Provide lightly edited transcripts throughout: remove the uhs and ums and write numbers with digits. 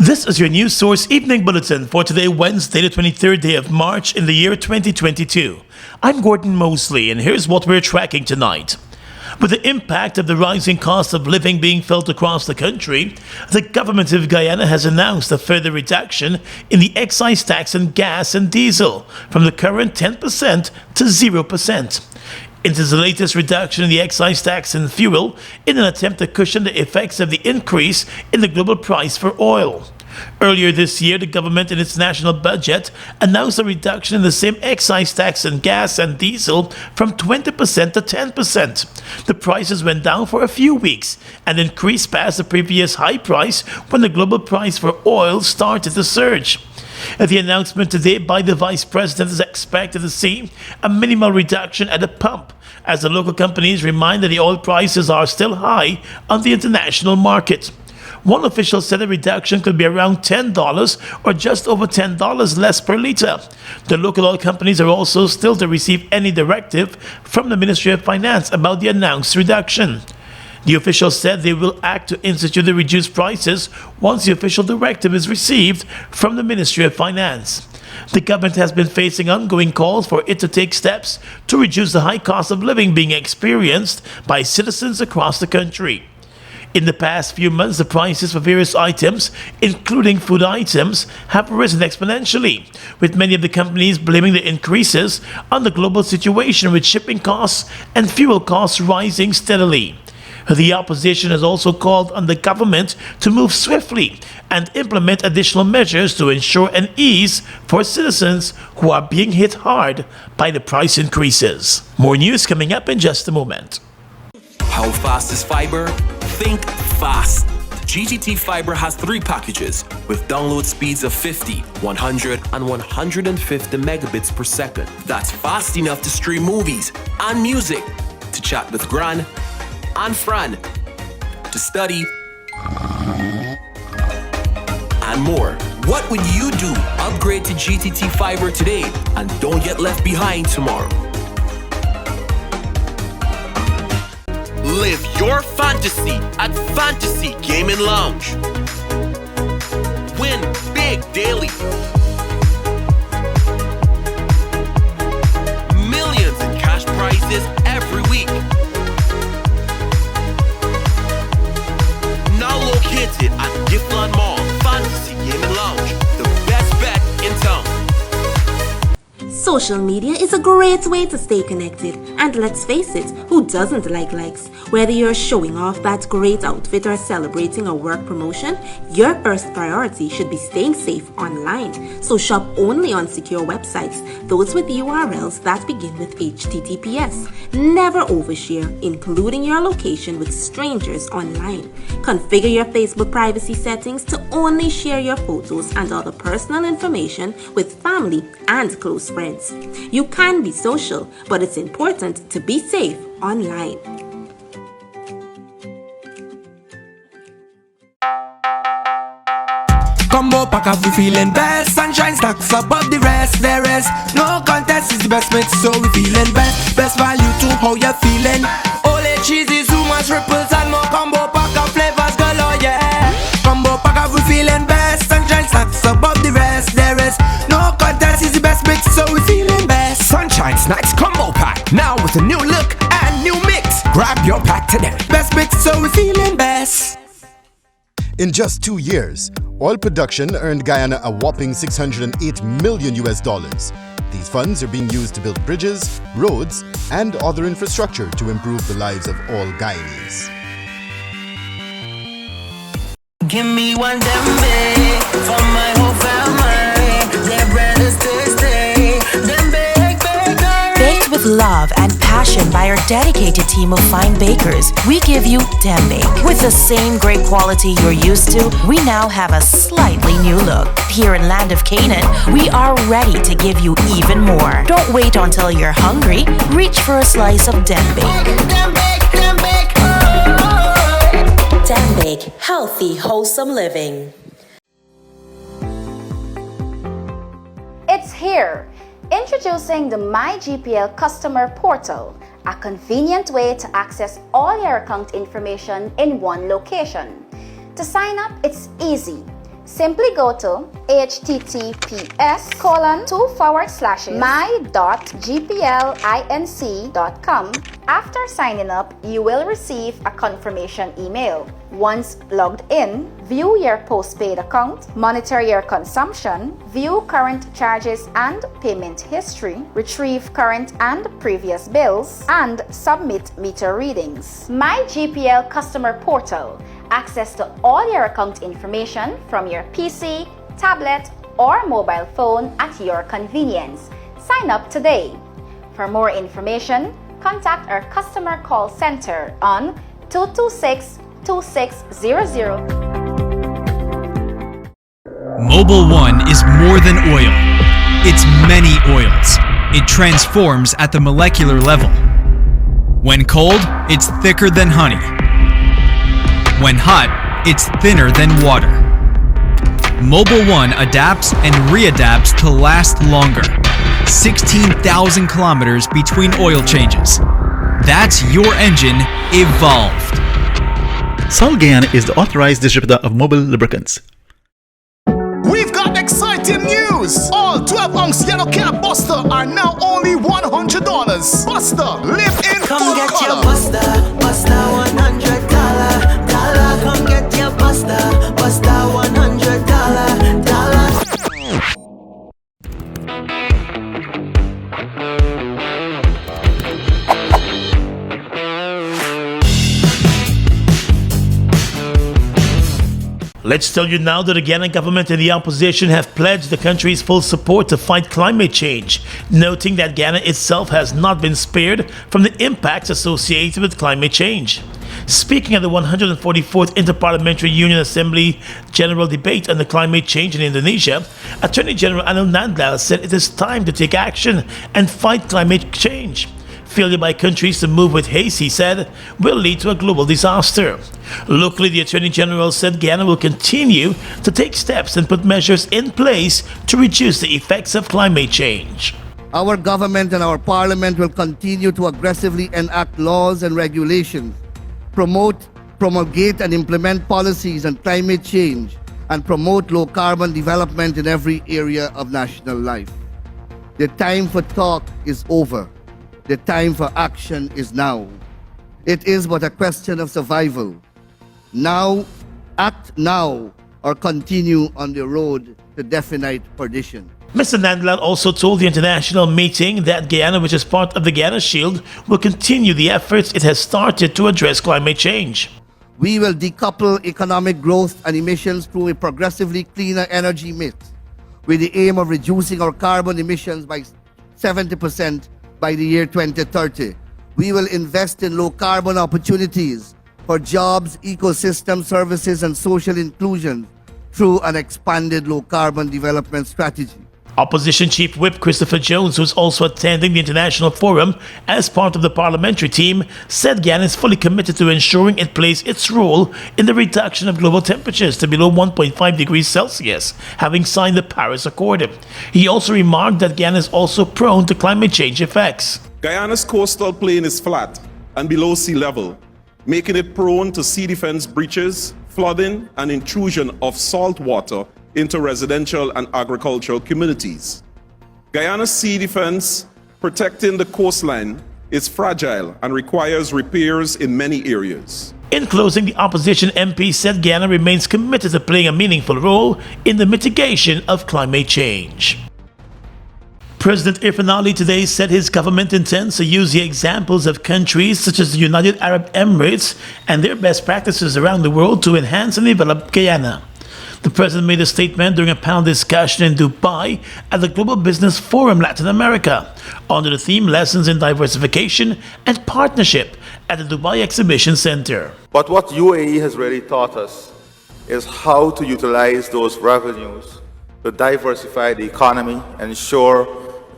This is your news source evening bulletin for today, Wednesday, the 23rd day of March in the year 2022. I'm Gordon Mosley, and here's what we're tracking tonight. With the impact of the rising cost of living being felt across the country, the government of Guyana has announced a further reduction in the excise tax on gas and diesel from the current 10% to 0%. It is the latest reduction in the excise tax on fuel in an attempt to cushion the effects of the increase in the global price for oil. Earlier this year, the government in its national budget announced a reduction in the same excise tax on gas and diesel from 20% to 10%. The prices went down for a few weeks and increased past the previous high price when the global price for oil started to surge. The announcement today by the Vice President is expected to see a minimal reduction at the pump, as the local companies remind that the oil prices are still high on the international market. One official said the reduction could be around $10 or just over $10 less per litre. The local oil companies are also still to receive any directive from the Ministry of Finance about the announced reduction. The official said they will act to institute the reduced prices once the official directive is received from the Ministry of Finance. The government has been facing ongoing calls for it to take steps to reduce the high cost of living being experienced by citizens across the country. In the past few months, the prices for various items, including food items, have risen exponentially, with many of the companies blaming the increases on the global situation, with shipping costs and fuel costs rising steadily. The opposition has also called on the government to move swiftly and implement additional measures to ensure an ease for citizens who are being hit hard by the price increases. More news coming up in just a moment. How fast is fiber? Think fast. GTT Fiber has 3 packages with download speeds of 50, 100, and 150 megabits per second. That's fast enough to stream movies and music, to chat with Gran and Fran, to study, and more. What would you do? Upgrade to GTT Fiber today and don't get left behind tomorrow. Live your fantasy at Fantasy Gaming Lounge. Win big daily. Millions in cash prizes every week. Now located at Giftland Mall, Fantasy Gaming Lounge, the best bet in town. Social media is a great way to stay connected, and let's face it, who doesn't like likes? Whether you're showing off that great outfit or celebrating a work promotion, your first priority should be staying safe online. So shop only on secure websites, those with URLs that begin with HTTPS. Never overshare, including your location with strangers online. Configure your Facebook privacy settings to only share your photos and other personal information with family and close friends. You can be social, but it's important to be safe online. Combo pack of we feeling best. Sunshine stacks above the rest. There is no contest, is the best mix, so we feeling best. Best value to how you feeling. Ole cheesy, too much ripples and more. Combo pack of flavors galore, yeah. Combo pack of we feeling best. Sunshine stacks above the rest. There is no contest, is the best mix, so we feeling best. Sunshine Snacks Combo Pack, now with a new look and new mix. Grab your pack today. Best mix, so we feeling best. In just 2 years, oil production earned Guyana a whopping $608 million. These funds are being used to build bridges, roads, and other infrastructure to improve the lives of all Guyanese. Give me one dembe for my whole family. Their bread is tasty. Dembe, Baked with love and passion by our dedicated team of fine bakers, we give you Dembake. With the same great quality you're used to, we now have a slightly new look. Here in Land of Canaan, we are ready to give you even more. Don't wait until you're hungry. Reach for a slice of Dembake. Dembe, Dembake, healthy, wholesome living. It's here. Introducing the MyGPL Customer Portal, a convenient way to access all your account information in one location. To sign up, it's easy. Simply go to https:/my.gplinc.com. After signing up, you will receive a confirmation email. Once logged in, view your postpaid account, monitor your consumption, view current charges and payment history, retrieve current and previous bills, and submit meter readings. My GPL Customer Portal. Access to all your account information from your PC, tablet, or mobile phone at your convenience. Sign up today. For more information, contact our customer call center on 226-2600. Mobile One is more than oil. It's many oils. It transforms at the molecular level. When cold, it's thicker than honey. When hot, it's thinner than water. Mobile One adapts and readapts to last longer. 16,000 kilometers between oil changes. That's your engine evolved. Sol Guyana is the authorized distributor of mobile lubricants. We've got exciting news! All 12-ounce yellow cab Buster are now only $100. Buster, live in Come full get color. your Buster, Buster $100. Come get your Buster, Buster $100. Let's tell you now that the Guyana government and the opposition have pledged the country's full support to fight climate change, noting that Guyana itself has not been spared from the impacts associated with climate change. Speaking at the 144th Interparliamentary Union Assembly General Debate on the climate change in Indonesia, Attorney General Anil Nandlal said it is time to take action and fight climate change. Failure by countries to move with haste, he said, will lead to a global disaster. Locally, the Attorney General said Guyana will continue to take steps and put measures in place to reduce the effects of climate change. Our government and our parliament will continue to aggressively enact laws and regulations, promulgate and implement policies on climate change, and promote low-carbon development in every area of national life. The time for talk is over. The time for action is now. It is but a question of survival. Now, act now, or continue on the road to definite perdition. Mr. Nandlal also told the international meeting that Guyana, which is part of the Guyana Shield, will continue the efforts it has started to address climate change. We will decouple economic growth and emissions through a progressively cleaner energy mix, with the aim of reducing our carbon emissions by 70% by the year 2030. We will invest in low-carbon opportunities for jobs, ecosystem services, and social inclusion through an expanded low-carbon development strategy. Opposition Chief Whip Christopher Jones, who is also attending the international forum as part of the parliamentary team, said Guyana is fully committed to ensuring it plays its role in the reduction of global temperatures to below 1.5 degrees Celsius, having signed the Paris Accord. He also remarked that Guyana is also prone to climate change effects. Guyana's coastal plain is flat and below sea level, making it prone to sea defense breaches, flooding, and intrusion of salt water into residential and agricultural communities. Guyana's sea defense protecting the coastline is fragile and requires repairs in many areas. In closing, the opposition MP said Guyana remains committed to playing a meaningful role in the mitigation of climate change. President Irfan Ali today said his government intends to use the examples of countries such as the United Arab Emirates and their best practices around the world to enhance and develop Guyana. The president made a statement during a panel discussion in Dubai at the Global Business Forum Latin America under the theme Lessons in Diversification and Partnership at the Dubai Exhibition Center. But what UAE has really taught us is how to utilize those revenues to diversify the economy, ensure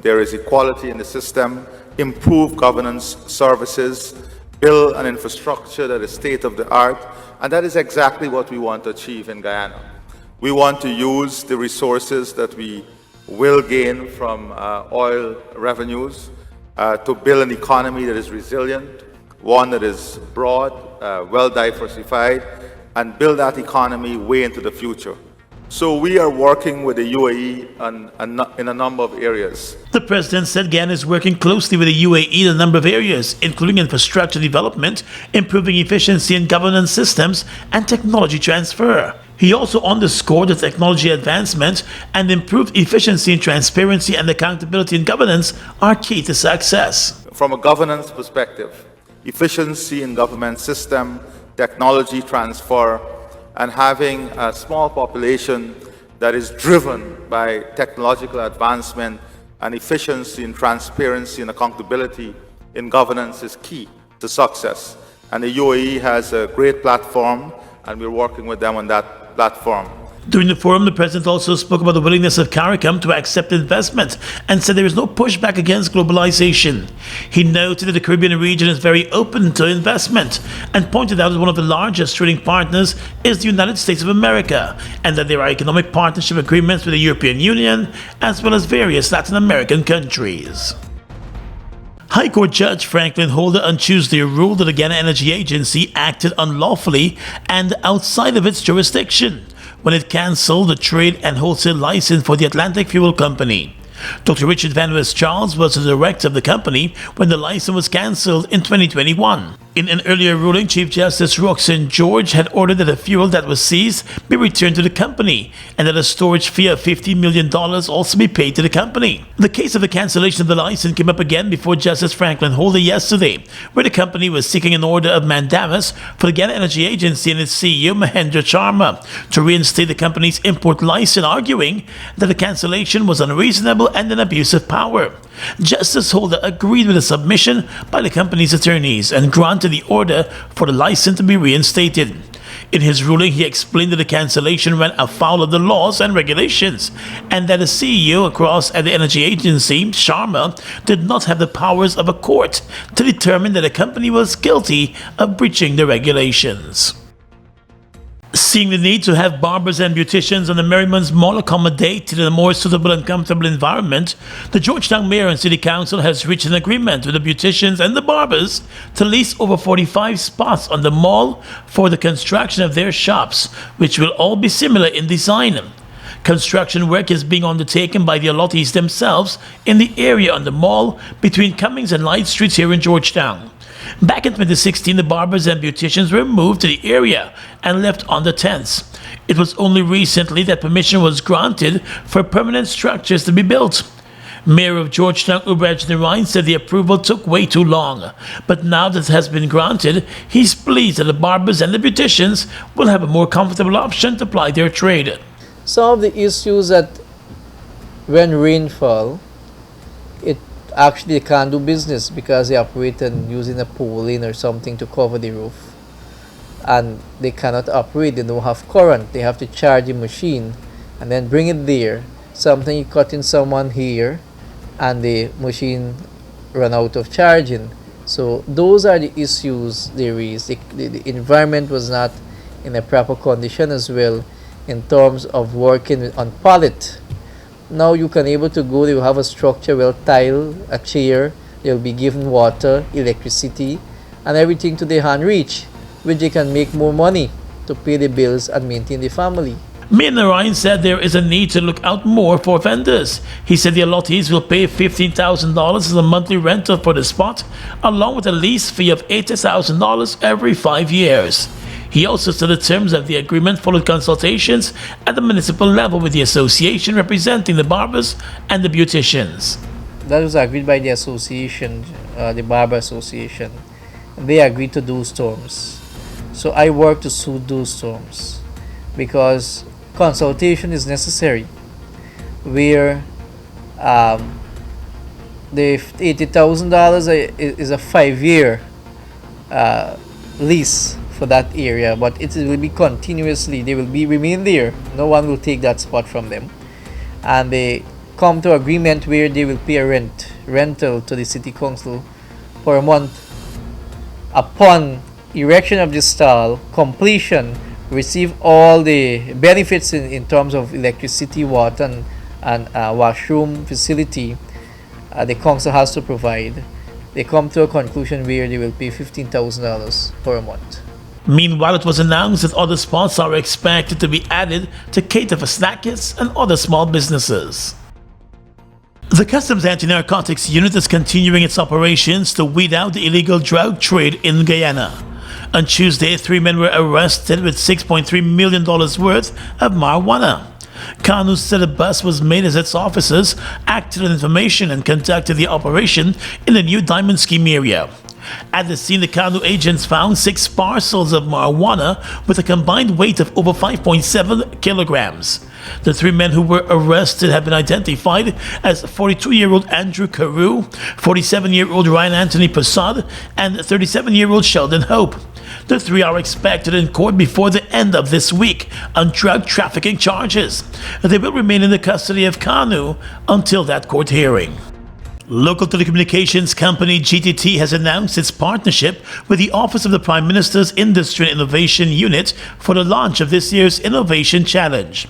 there is equality in the system, improve governance services, build an infrastructure that is state-of-the-art, and that is exactly what we want to achieve in Guyana. We want to use the resources that we will gain from oil revenues to build an economy that is resilient, one that is broad, well diversified, and build that economy way into the future. So we are working with the UAE in a number of areas. The president said Guyana is working closely with the UAE in a number of areas, including infrastructure development, improving efficiency in governance systems, and technology transfer. He also underscored that technology advancement and improved efficiency in transparency and accountability in governance are key to success. From a governance perspective, efficiency in government system, technology transfer, and having a small population that is driven by technological advancement and efficiency and transparency and accountability in governance is key to success. And the UAE has a great platform, and we're working with them on that platform. During the forum, the president also spoke about the willingness of CARICOM to accept investment and said there is no pushback against globalization. He noted that the Caribbean region is very open to investment and pointed out that one of the largest trading partners is the United States of America and that there are economic partnership agreements with the European Union as well as various Latin American countries. High Court Judge Franklin Holder on Tuesday ruled that the Guyana Energy Agency acted unlawfully and outside of its jurisdiction when it cancelled the trade and wholesale license for the Atlantic Fuel Company. Dr. Richard Van West Charles was the director of the company when the license was cancelled in 2021. In an earlier ruling, Chief Justice Roxanne George had ordered that the fuel that was seized be returned to the company and that a storage fee of $50 million also be paid to the company. The case of the cancellation of the license came up again before Justice Franklin Holder yesterday, where the company was seeking an order of mandamus for the Guyana Energy Agency and its CEO Mahendra Sharma to reinstate the company's import license, arguing that the cancellation was unreasonable and an abuse of power. Justice Holder agreed with the submission by the company's attorneys and granted the order for the license to be reinstated. In his ruling, he explained that the cancellation ran afoul of the laws and regulations, and that the CEO across at the Energy Agency, Sharma, did not have the powers of a court to determine that the company was guilty of breaching the regulations. Seeing the need to have barbers and beauticians on the Merriman's Mall accommodated in a more suitable and comfortable environment, the Georgetown Mayor and City Council has reached an agreement with the beauticians and the barbers to lease over 45 spots on the mall for the construction of their shops, which will all be similar in design. Construction work is being undertaken by the allottees themselves in the area on the mall between Cummings and Light Streets here in Georgetown. Back in 2016, the barbers and beauticians were moved to the area and left on the tents. It was only recently that permission was granted for permanent structures to be built. Mayor of Georgetown, Ubraj Narain, said the approval took way too long. But now that it has been granted, he's pleased that the barbers and the beauticians will have a more comfortable option to ply their trade. Some of the issues that when rainfall, it actually can't do business because they operate and using a pole or something to cover the roof, and they cannot operate. They don't have current. They have to charge a machine and then bring it there. Something you cut in someone here and the machine run out of charging. So those are the issues they raised. The environment was not in a proper condition as well in terms of working on pallet. Now you can able to go, they will have a structure, well tiled, a chair, they will be given water, electricity, and everything to their hand reach, which they can make more money to pay the bills and maintain the family. Mayor Narain said there is a need to look out more for vendors. He said the allottees will pay $15,000 as a monthly rental for the spot, along with a lease fee of $80,000 every 5 years. He also said the terms of the agreement followed consultations at the municipal level with the association representing the barbers and the beauticians. That was agreed by the association, the Barber Association. They agreed to those terms. So I work to suit those terms because consultation is necessary. Where the $80,000 is a 5-year lease for that area, but it will be continuously, they will be remain there. No one will take that spot from them, and they come to agreement where they will pay a rental to the city council for a month. Upon erection of the stall, completion, receive all the benefits in terms of electricity, water, and washroom facility. The council has to provide. They come to a conclusion where they will pay $15,000 for a month. Meanwhile, it was announced that other spots are expected to be added to cater for snackers and other small businesses. The Customs Anti-Narcotics Unit is continuing its operations to weed out the illegal drug trade in Guyana. On Tuesday, 3 men were arrested with $6.3 million worth of marijuana. Kanu said a bus was made as its officers acted on information and conducted the operation in the New Diamond Scheme area. At the scene, the Kanu agents found 6 parcels of marijuana with a combined weight of over 5.7 kilograms. The 3 men who were arrested have been identified as 42-year-old Andrew Carew, 47-year-old Ryan Anthony Prasad, and 37-year-old Sheldon Hope. The 3 are expected in court before the end of this week on drug trafficking charges. They will remain in the custody of Kanu until that court hearing. Local telecommunications company GTT has announced its partnership with the Office of the Prime Minister's Industry and Innovation Unit for the launch of this year's Innovation Challenge.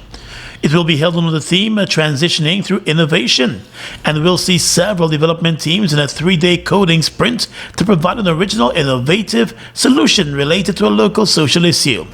It will be held under the theme Transitioning Through Innovation, and will see several development teams in a 3-day coding sprint to provide an original innovative solution related to a local social issue.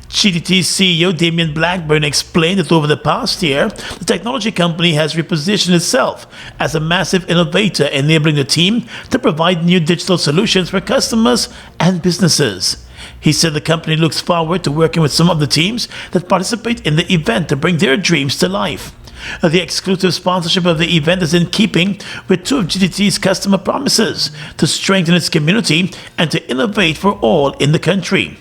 GTT's CEO Damien Blackburn explained that over the past year, the technology company has repositioned itself as a massive innovator, enabling the team to provide new digital solutions for customers and businesses. He said the company looks forward to working with some of the teams that participate in the event to bring their dreams to life. The exclusive sponsorship of the event is in keeping with 2 of GTT's customer promises to strengthen its community and to innovate for all in the country.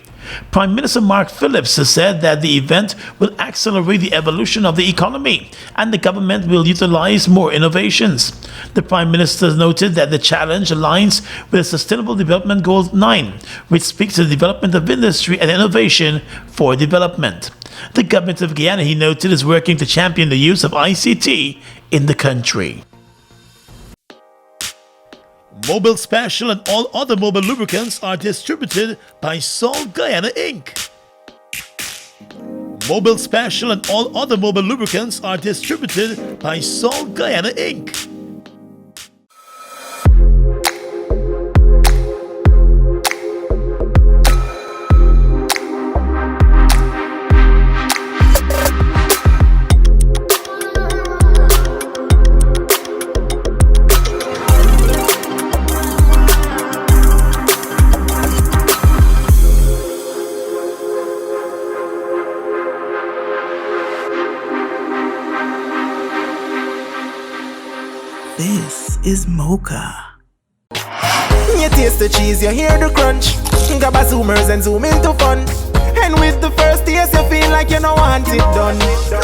Prime Minister Mark Phillips has said that the event will accelerate the evolution of the economy and the government will utilize more innovations. The Prime Minister noted that the challenge aligns with the Sustainable Development Goal 9, which speaks to the development of industry and innovation for development. The government of Guyana, he noted, is working to champion the use of ICT in the country. Mobile Special and all other mobile lubricants are distributed by Sol Guyana Inc. Mobile Special and all other mobile lubricants are distributed by Sol Guyana Inc. This is Mocha. You taste the cheese, you hear the crunch. Grab a zoomers and zoom into fun. And with the first taste, you feel like you don't want it done.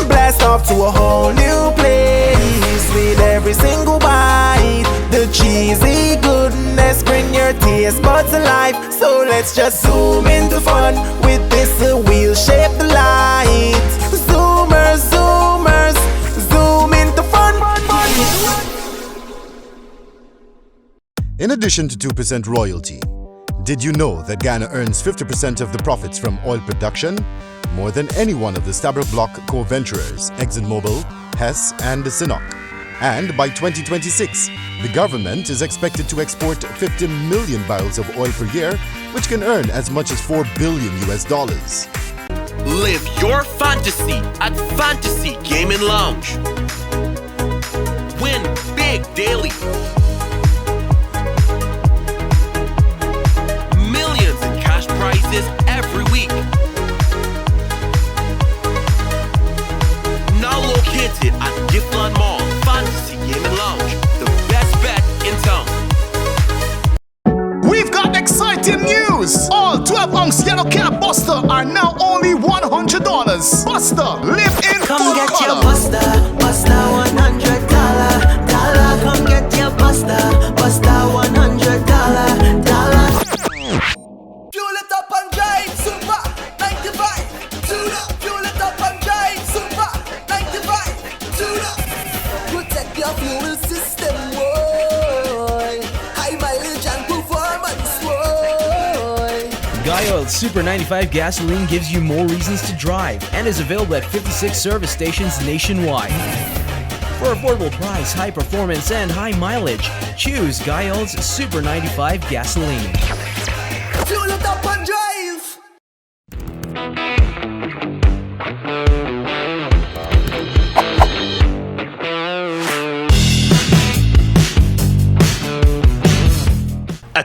Blast off to a whole new place with every single bite. The cheesy goodness bring your taste buds alive. So let's just zoom into fun with this wheel-shaped light. Zoomers, zoomers, zoom into fun. In addition to 2% royalty, did you know that Guyana earns 50% of the profits from oil production? More than any one of the Stabroek Block co-venturers, ExxonMobil, Hess and Sinnock. And by 2026, the government is expected to export 50 million barrels of oil per year, which can earn as much as $4 billion. Live your fantasy at Fantasy Gaming Lounge. Win big daily. Millions in cash prizes every week. Now located at Giftland Mall, Fantasy Gaming Lounge, the best bet in town. We've got exciting news! All 12-ounce yellow cab Buster are now only $100. Buster, live in Come full get color. your Buster, Buster $100. Come get your Buster, Buster $100. Fuel it up and drive, super 95. Tune up, fuel it up and drive, super 95. Tune up. Protect your fuel system, boy. High mileage and performance, boy. Guy Oil Super 95 gasoline gives you more reasons to drive and is available at 56 service stations nationwide. For affordable price, high performance, and high mileage, choose Guy Oil's Super 95 gasoline. Fuel it up and drive.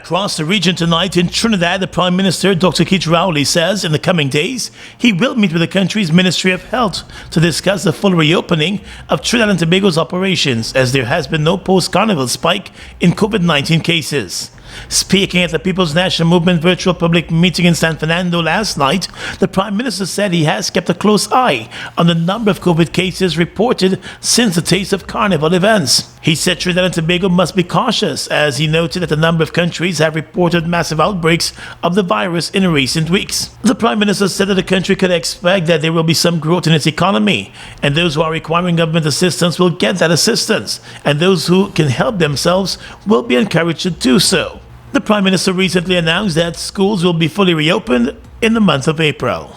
Across the region tonight in Trinidad, the Prime Minister, Dr. Keith Rowley, says in the coming days he will meet with the country's Ministry of Health to discuss the full reopening of Trinidad and Tobago's operations, as there has been no post-carnival spike in COVID-19 cases. Speaking at the People's National Movement virtual public meeting in San Fernando last night, the Prime Minister said he has kept a close eye on the number of COVID cases reported since the taste of carnival events. He said Trinidad and Tobago must be cautious, as he noted that a number of countries have reported massive outbreaks of the virus in recent weeks. The Prime Minister said that the country could expect that there will be some growth in its economy, and those who are requiring government assistance will get that assistance, and those who can help themselves will be encouraged to do so. The Prime Minister recently announced that schools will be fully reopened in the month of April.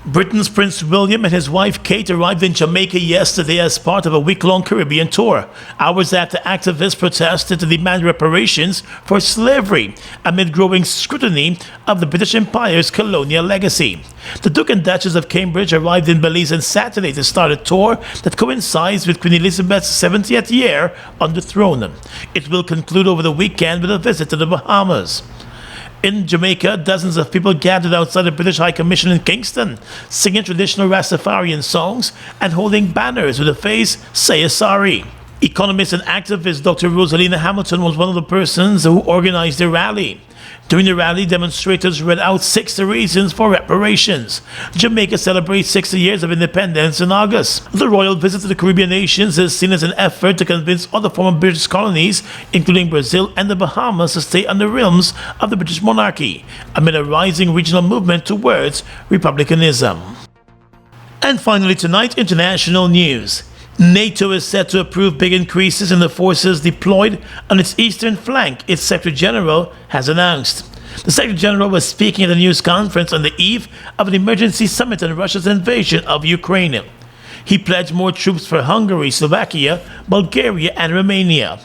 Britain's Prince William and his wife Kate arrived in Jamaica yesterday as part of a week-long Caribbean tour, hours after activists protested to demand reparations for slavery amid growing scrutiny of the British Empire's colonial legacy. The Duke and Duchess of Cambridge arrived in Belize on Saturday to start a tour that coincides with Queen Elizabeth's 70th year on the throne. It will conclude over the weekend with a visit to the Bahamas. In Jamaica, dozens of people gathered outside the British High Commission in Kingston, singing traditional Rastafarian songs and holding banners with the phrase, "Say sorry." Economist and activist Dr. Rosalina Hamilton was one of the persons who organized the rally. During the rally, demonstrators read out 60 reasons for reparations. Jamaica celebrates 60 years of independence in August. The royal visit to the Caribbean nations is seen as an effort to convince other former British colonies, including Brazil and the Bahamas, to stay on the realms of the British monarchy, amid a rising regional movement towards republicanism. And finally tonight, international news. NATO is set to approve big increases in the forces deployed on its eastern flank, its Secretary General has announced. The Secretary General was speaking at a news conference on the eve of an emergency summit on Russia's invasion of Ukraine. He pledged more troops for Hungary, Slovakia, Bulgaria, and Romania.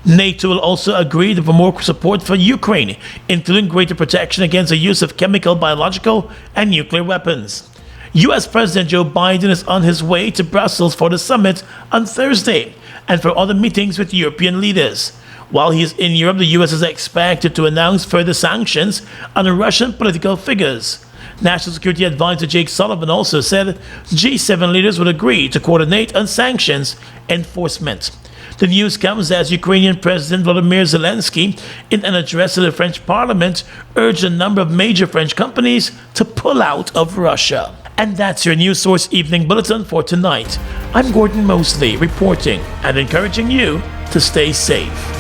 NATO will also agree for more support for Ukraine, including greater protection against the use of chemical, biological, and nuclear weapons. U.S. President Joe Biden is on his way to Brussels for the summit on Thursday and for other meetings with European leaders. While he is in Europe, the U.S. is expected to announce further sanctions on Russian political figures. National Security Advisor Jake Sullivan also said G7 leaders would agree to coordinate on sanctions enforcement. The news comes as Ukrainian President Volodymyr Zelensky, in an address to the French Parliament, urged a number of major French companies to pull out of Russia. And that's your News Source Evening Bulletin for tonight. I'm Gordon Mosley, reporting and encouraging you to stay safe.